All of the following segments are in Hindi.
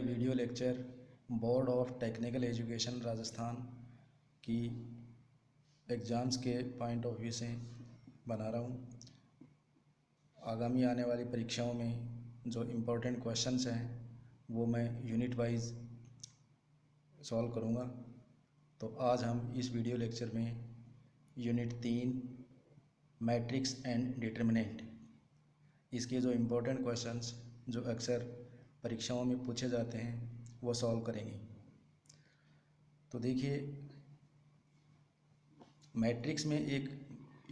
ये video lecture board of technical education Rajasthan की एग्ज़ाम्स के पॉइंट ऑफ व्यू से बना रहा हूँ। आगामी आने वाली परीक्षाओं में जो इम्पोर्टेंट क्वेश्चंस हैं वो मैं यूनिट वाइज सॉल्व करूँगा। तो आज हम इस वीडियो लेक्चर में यूनिट 3 मैट्रिक्स एंड डिटर्मिनेंट, इसके जो इम्पोर्टेंट क्वेश्चंस जो अक्सर परीक्षाओं में पूछे जाते हैं वो सॉल्व करेंगे। तो देखिए, मैट्रिक्स में एक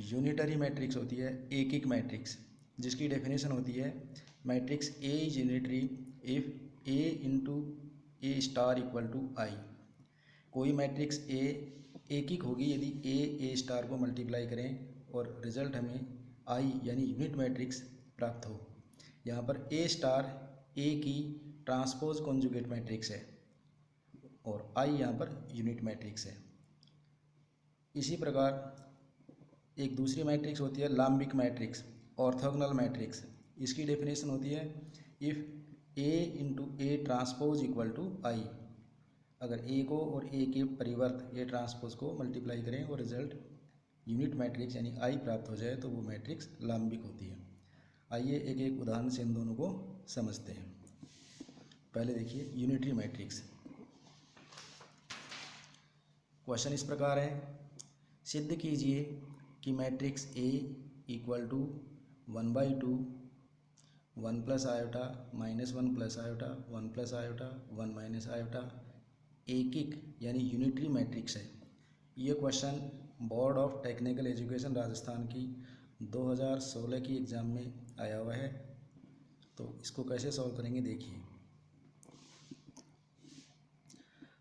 यूनिटरी मैट्रिक्स होती है, एक मैट्रिक्स, जिसकी डेफिनेशन होती है matrix A is unitary if A into A star equal to I. कोई मैट्रिक्स ए एक होगी यदि ए स्टार को मल्टीप्लाई करें और रिजल्ट हमें आई यानी यूनिट मैट्रिक्स प्राप्त हो। यहाँ पर ए स्टार ए की ट्रांसपोज कॉन्जुगेट मैट्रिक्स है और आई यहाँ पर यूनिट मैट्रिक्स है। इसी प्रकार एक दूसरी मैट्रिक्स होती है लाम्बिक मैट्रिक्स, ऑर्थोगोनल मैट्रिक्स। इसकी डेफिनेशन होती है if A into A transpose equal to I. अगर ए को और ए के परिवर्त ए ट्रांसपोज को मल्टीप्लाई करें और रिजल्ट यूनिट मैट्रिक्स यानी आई प्राप्त हो जाए तो वो मैट्रिक्स लाम्बिक होती है। आइए एक एक उदाहरण से इन दोनों को समझते हैं। पहले देखिए यूनिटरी मैट्रिक्स। क्वेश्चन इस प्रकार है, सिद्ध कीजिए कि matrix A equal to 1/2 1 plus iota minus 1 plus iota 1 plus iota 1 minus iota एक यानी यूनिटरी मैट्रिक्स है। ये question board of technical education Rajasthan की 2016 की एग्ज़ाम में आया हुआ है। तो इसको कैसे सॉल्व करेंगे देखिए।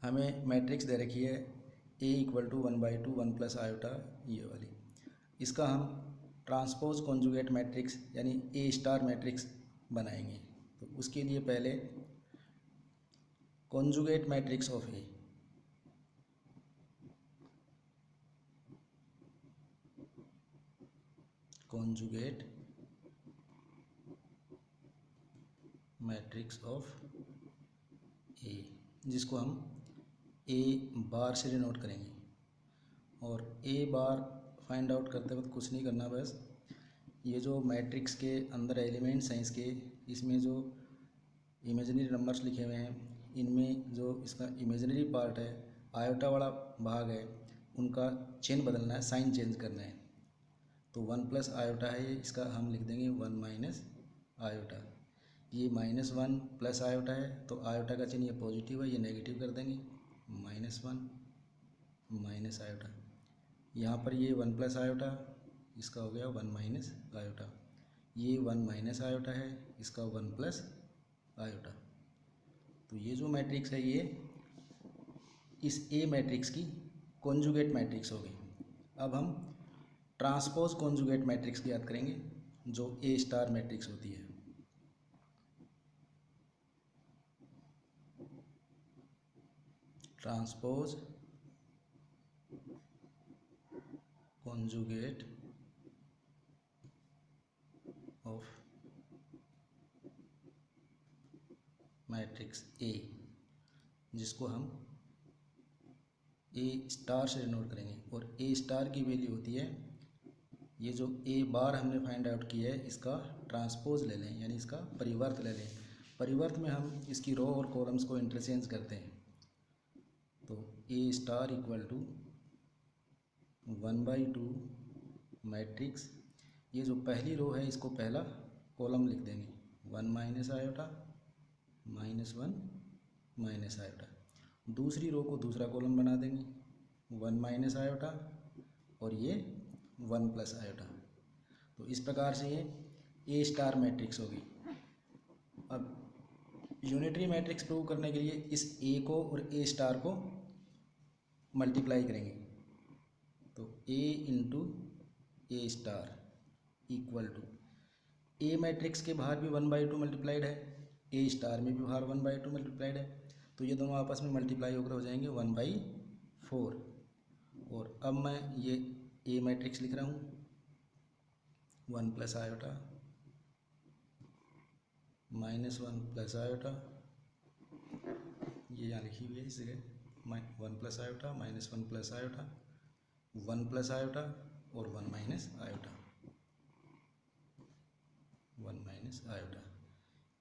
हमें मैट्रिक्स दे रखी है ए इक्वल टू 1/2 1 प्लस आयोटा, ये वाली। इसका हम ट्रांसपोज कॉन्जुगेट मैट्रिक्स यानी ए स्टार मैट्रिक्स बनाएंगे। तो उसके लिए पहले conjugate matrix of A, conjugate matrix of A, जिसको हम ए बार से डिनोट करेंगे। और ए बार फाइंड आउट करते वक्त कुछ नहीं करना, बस ये जो मैट्रिक्स के अंदर एलिमेंट्स हैं इसके, इसमें जो इमेजिनरी नंबर्स लिखे हुए हैं इनमें जो इसका इमेजिनरी पार्ट है, आयोटा वाला भाग है, उनका चिन्ह बदलना है, साइन चेंज करना है। तो 1 प्लस आयोटा है, इसका हम लिख देंगे 1 माइनस आयोटा। ये -1 प्लस आयोटा है तो आयोटा का चिन्ह ये पॉजिटिव है, ये नेगेटिव कर देंगे, -1 माइनस आयोटा। यहाँ पर ये 1 प्लस आयोटा, इसका हो गया 1 माइनस आयोटा। ये 1 माइनस आयोटा है, इसका 1 प्लस आयोटा। तो ये जो मैट्रिक्स है ये इस ए मैट्रिक्स की कॉन्जुगेट मैट्रिक्स होगी। अब हम ट्रांसपोज कॉन्जुगेट मैट्रिक्स की याद करेंगे जो ए स्टार मैट्रिक्स होती है। Transpose conjugate of matrix A, जिसको हम ए स्टार से डिनोट करेंगे। और ए स्टार की वैल्यू होती है, ये जो ए बार हमने फाइंड आउट किया है इसका ट्रांसपोज ले लें यानी इसका परिवर्त ले लें। परिवर्त में हम इसकी रो और कॉलम्स को इंटरचेंज करते हैं। तो ए स्टार इक्वल टू 1/2 मैट्रिक्स, ये जो पहली रो है इसको पहला कॉलम लिख देंगे 1 माइनस आयोटा -1 माइनस आयोटा। दूसरी रो को दूसरा कॉलम बना देंगे 1 माइनस आयोटा और ये 1 प्लस आयोटा। तो इस प्रकार से ये ए स्टार मैट्रिक्स होगी। अब यूनिटरी मैट्रिक्स प्रूव करने के लिए इस ए को और ए स्टार को मल्टीप्लाई करेंगे। तो A into A star equal to, A matrix के बाहर भी 1/2 मल्टीप्लाइड है, ए स्टार में भी बाहर 1/2 मल्टीप्लाइड है, तो ये दोनों आपस में मल्टीप्लाई होकर हो जाएंगे 1/4। और अब मैं ये ए मैट्रिक्स लिख रहा हूँ 1 प्लस आयोटा -1 प्लस आयोटा यहाँ लिखी हुई है इस जगह, 1 plus iota minus 1 plus iota, 1 plus iota और 1 माइनस आयोटा, 1 माइनस आयोटा।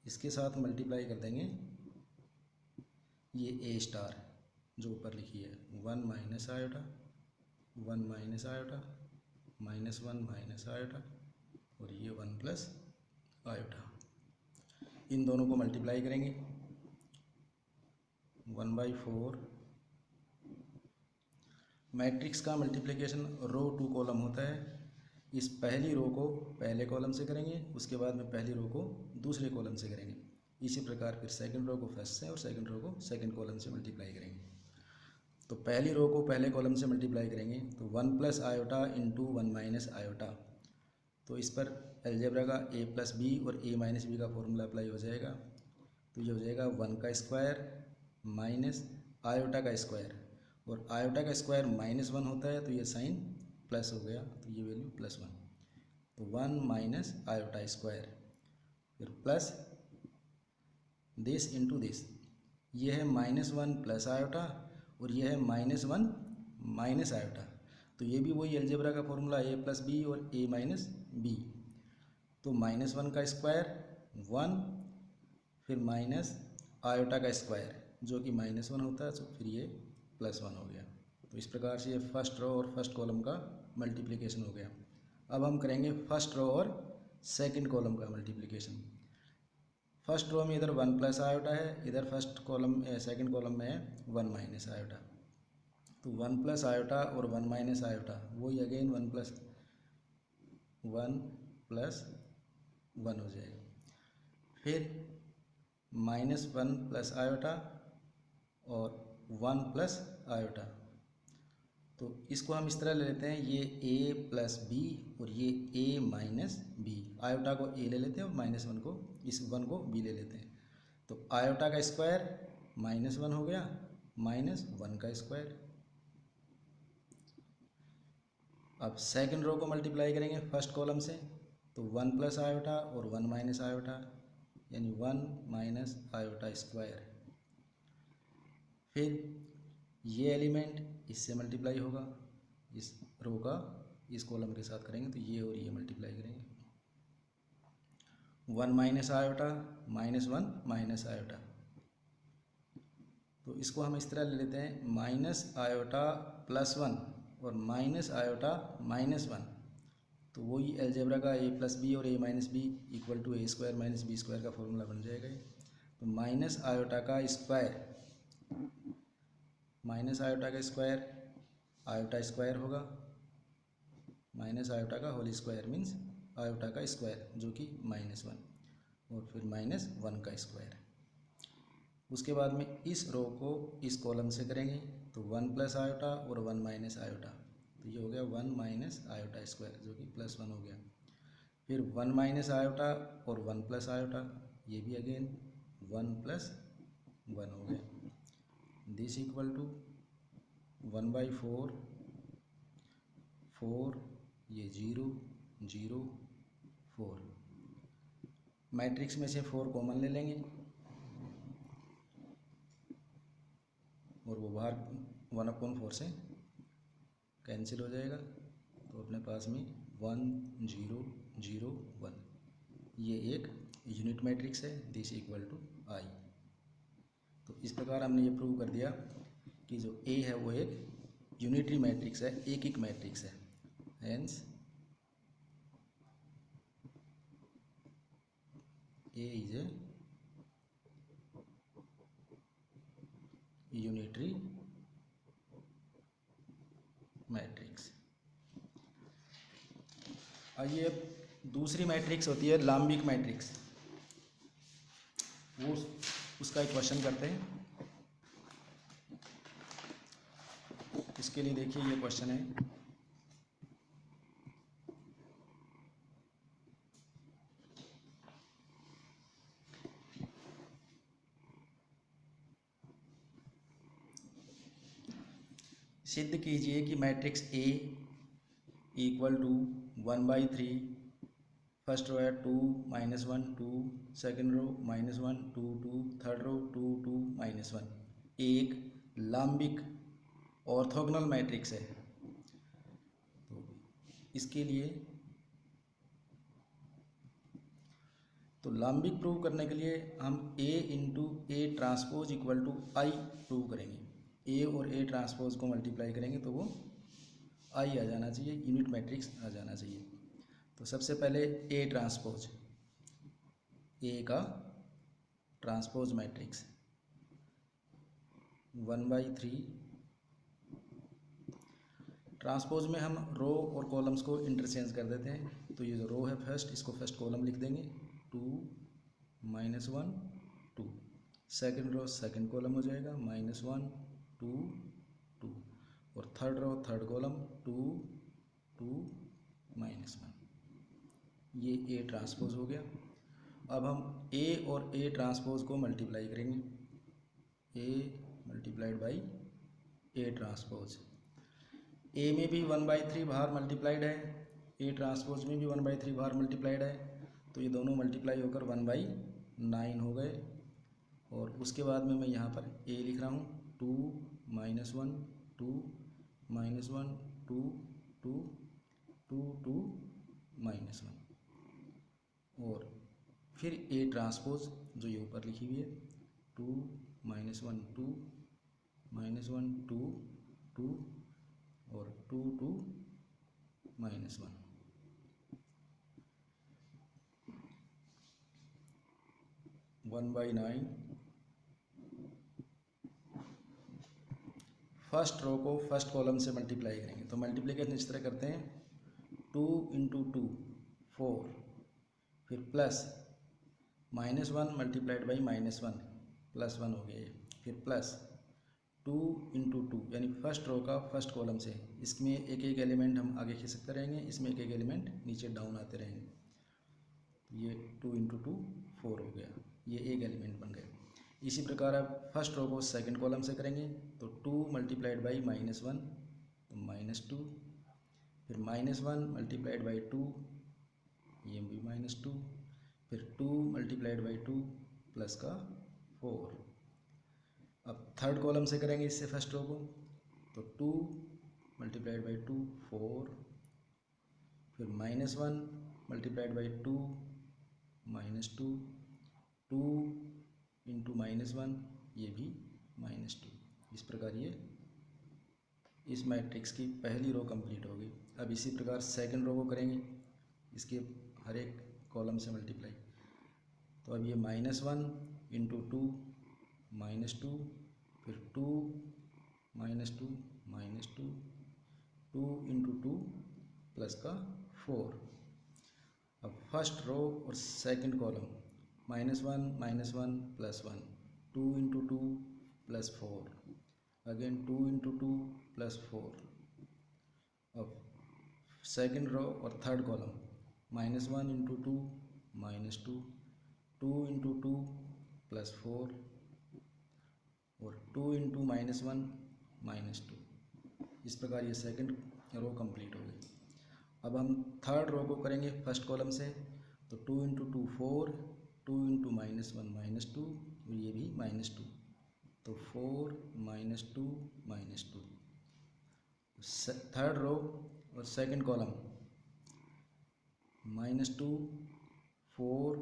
इसके साथ मल्टीप्लाई कर देंगे ये ए स्टार जो ऊपर लिखी है, 1 minus iota, 1 minus iota, minus 1 minus iota और ये 1 प्लस आयोटा। इन दोनों को मल्टीप्लाई करेंगे, 1/4। मैट्रिक्स का मल्टीप्लिकेशन रो टू कॉलम होता है। इस पहली रो को पहले कॉलम से करेंगे, उसके बाद में पहली रो को दूसरे कॉलम से करेंगे। इसी प्रकार फिर सेकंड रो को फर्स्ट से और सेकंड रो को सेकंड कॉलम से मल्टीप्लाई करेंगे। तो पहली रो को पहले कॉलम से मल्टीप्लाई करेंगे तो 1 plus iota into 1 minus iota. तो इस पर अलजेब्रा का a प्लस बी और a माइनस बी का फॉर्मूला अप्लाई हो जाएगा। तो ये हो जाएगा 1 का स्क्वायर माइनस आयोटा का स्क्वायर, और आयोटा का स्क्वायर -1 होता है तो ये साइन प्लस हो गया, तो ये वैल्यू +1। तो 1 माइनस आयोटा स्क्वायर, फिर प्लस दिस इंटू दिस, ये है -1 प्लस आयोटा और ये है -1 माइनस आयोटा। तो ये भी वही अलजेब्रा का फॉर्मूला a प्लस बी और a माइनस बी। तो -1 का स्क्वायर 1, फिर माइनस आयोटा का स्क्वायर जो कि -1 होता है, तो फिर ये +1 हो गया। तो इस प्रकार से ये फर्स्ट रो और फर्स्ट कॉलम का मल्टीप्लिकेशन हो गया। अब हम करेंगे फर्स्ट रो और सेकंड कॉलम का मल्टीप्लिकेशन। फर्स्ट रो में इधर 1 प्लस आयोटा है, इधर फर्स्ट कॉलम सेकंड कॉलम में है 1 माइनस आयोटा। तो 1 प्लस आयोटा और 1 माइनस आयोटा, वही अगेन 1 प्लस 1 हो जाएगा। फिर -1 प्लस आयोटा और 1 प्लस आयोटा। तो इसको हम इस तरह ले लेते हैं, ये a प्लस बी और ये a माइनस बी। आयोटा को a ले लेते हैं और -1 को, इस 1 को b ले लेते हैं। तो आयोटा का स्क्वायर -1 हो गया माइनस 1 का स्क्वायर। अब सेकंड रो को मल्टीप्लाई करेंगे फर्स्ट कॉलम से, तो 1 प्लस आयोटा और 1 माइनस आयोटा, यानी 1 माइनस आयोटा स्क्वायर। फिर ये एलिमेंट इससे मल्टीप्लाई होगा, इस रो का इस कॉलम के साथ करेंगे तो ये और ये मल्टीप्लाई करेंगे, 1 माइनस आयोटा -1 माइनस आयोटा। तो इसको हम इस तरह ले लेते हैं, माइनस आयोटा +1 और माइनस आयोटा -1। तो वही अलजेब्रा का a प्लस बी और a minus B equal to a square minus B square का फॉर्मूला बन जाएगा। तो माइनस आयोटा का स्क्वायर, माइनस आयोटा का स्क्वायर आयोटा स्क्वायर होगा, माइनस आयोटा का होल स्क्वायर मीन्स आयोटा का स्क्वायर जो कि -1, और फिर -1 का स्क्वायर। उसके बाद में इस रो को इस कॉलम से करेंगे तो 1 प्लस आयोटा और 1 माइनस आयोटा, तो ये हो गया 1 माइनस आयोटा स्क्वायर जो कि +1 हो गया। फिर 1 माइनस आयोटा और 1 प्लस आयोटा, ये भी अगेन 1 + 1 हो गया। दिस इक्वल टू 1/4, 4, ये 0 0 4। मैट्रिक्स में से 4 कॉमन ले लेंगे और वो बाहर 1/4 से कैंसिल हो जाएगा। तो अपने पास में 1 0 0 1, ये एक यूनिट मैट्रिक्स है, दिस इक्वल टू आई। तो इस प्रकार हमने ये प्रूव कर दिया कि जो ए है वो एक यूनिटरी मैट्रिक्स है, एक मैट्रिक्स है। Hence A is a unitary matrix. आइए अब दूसरी मैट्रिक्स होती है लाम्बिक मैट्रिक्स, वो उसका एक क्वेश्चन करते हैं। इसके लिए देखिए ये क्वेश्चन है, सिद्ध कीजिए कि matrix A equal to 1/3, first row है 2 -1 2, सेकेंड रो -1 2 2, थर्ड रो 2 2 -1। एक लाम्बिक ऑर्थोगोनल मैट्रिक्स है। तो इसके लिए तो लाम्बिक प्रूव करने के लिए हम A into A transpose equal to I prove करेंगे। A और A ट्रांसपोज को मल्टीप्लाई करेंगे तो वो आई आ जाना चाहिए, यूनिट मैट्रिक्स आ जाना चाहिए। तो सबसे पहले A ट्रांसपोज, A का ट्रांसपोज मैट्रिक्स 1/3। ट्रांसपोज में हम रो और कॉलम्स को इंटरचेंज कर देते हैं। तो ये जो रो है फर्स्ट, इसको फर्स्ट कॉलम लिख देंगे 2 -1 2। सेकंड रो सेकंड कॉलम हो जाएगा -1 2 2। और थर्ड रो थर्ड कॉलम 2 2 -1। ये A ट्रांसपोज हो गया। अब हम A और A ट्रांसपोज को मल्टीप्लाई करेंगे। A multiplied by A transpose. A में भी 1/3 बाहर मल्टीप्लाइड है, A ट्रांसपोज में भी 1/3 बाहर मल्टीप्लाइड है। तो ये दोनों मल्टीप्लाई होकर 1/9 हो गए। और उसके बाद में मैं यहाँ पर A लिख रहा हूँ 2 -1 2 -1 2 2 2 2 -1। और फिर A ट्रांसपोज जो ये ऊपर लिखी हुई है 2 -1 2 -1 2 2 और 2 2 -1। One by 9। फर्स्ट रो को फर्स्ट कॉलम से मल्टीप्लाई करेंगे। तो मल्टीप्लिकेशन इस तरह करते हैं 2 इंटू 2 4, फिर प्लस -1 मल्टीप्लाइड बाई -1 +1 हो गया ये, फिर प्लस 2 इंटू 2 यानी फर्स्ट रो का फर्स्ट कॉलम से। इसमें एक एक एलिमेंट हम आगे खिसकते रहेंगे, इसमें एक एक एलिमेंट नीचे डाउन आते रहेंगे। ये 2 इंटू 2 4 हो गया, ये एक एलिमेंट बन गया। इसी प्रकार अब फर्स्ट रो को सेकंड कॉलम से करेंगे। तो 2 मल्टीप्लाइड बाई -1 तो -2, फिर -1 मल्टीप्लाइड बाई 2 ये भी -2, फिर 2 मल्टीप्लाइड बाई 2 प्लस का 4। अब थर्ड कॉलम से करेंगे इससे फर्स्ट रो को। तो 2 मल्टीप्लाइड बाई 2 4, फिर -1 मल्टीप्लाइड बाई 2 -2 2 इंटू -1 ये भी -2। इस प्रकार ये इस मैट्रिक्स की पहली रो कंप्लीट होगी। अब इसी प्रकार सेकंड रो को करेंगे, इसके हर एक कॉलम से मल्टीप्लाई। तो अब ये -1 इंटू 2 -2, फिर 2 -2 -2 2 इंटू 2 प्लस का 4। अब फर्स्ट रो और second column -1 -1 +1 2 into 2 plus 4, again 2 into 2 plus 4। अब सेकंड रो और third column -1 into 2 -2 2 into 2 plus 4 और 2 इंटू -1 -2। इस प्रकार ये सेकंड रो कंप्लीट हो गई। अब हम थर्ड रो को करेंगे फर्स्ट कॉलम से। तो 2 इंटू 2 4, 2 इंटू -1 -2 और ये भी -2। तो 4 -2 -2। थर्ड रो और सेकंड कॉलम -2 4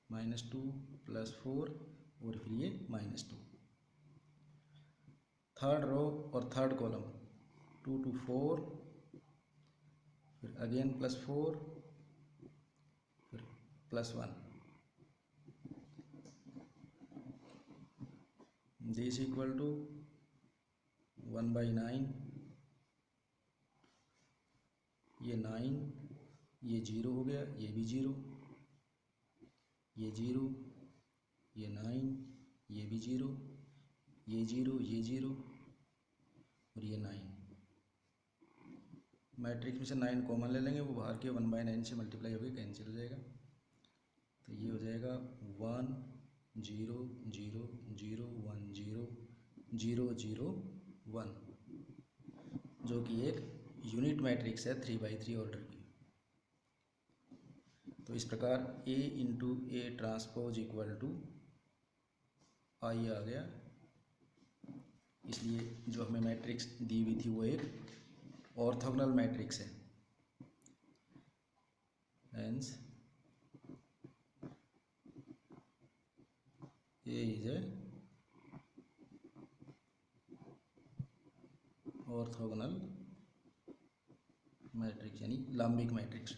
-2 प्लस 4 और फिर ये -2। थर्ड रो और थर्ड कॉलम 2 to 4, फिर अगेन +4, फिर +1। This equal to 1/9। ये 9, ये 0 हो गया, ये भी 0, ये 0, ये 9, ये भी 0, ये 0, ये 0 और ये 9। मैट्रिक्स में से 9 कॉमन ले लेंगे, वो बाहर के 1/9 से मल्टीप्लाई होकर कैंसिल हो जाएगा। तो ये हो जाएगा 1 0 0 0 1 0 0 0 1, जो कि एक यूनिट मैट्रिक्स है 3/3 ऑर्डर की। तो इस प्रकार A into A transpose equal to I आ गया, इसलिए जो हमें मैट्रिक्स दी हुई थी वो एक ऑर्थोगोनल मैट्रिक्स है। Hence A is a orthogonal matrix यानी लाम्बिक मैट्रिक्स।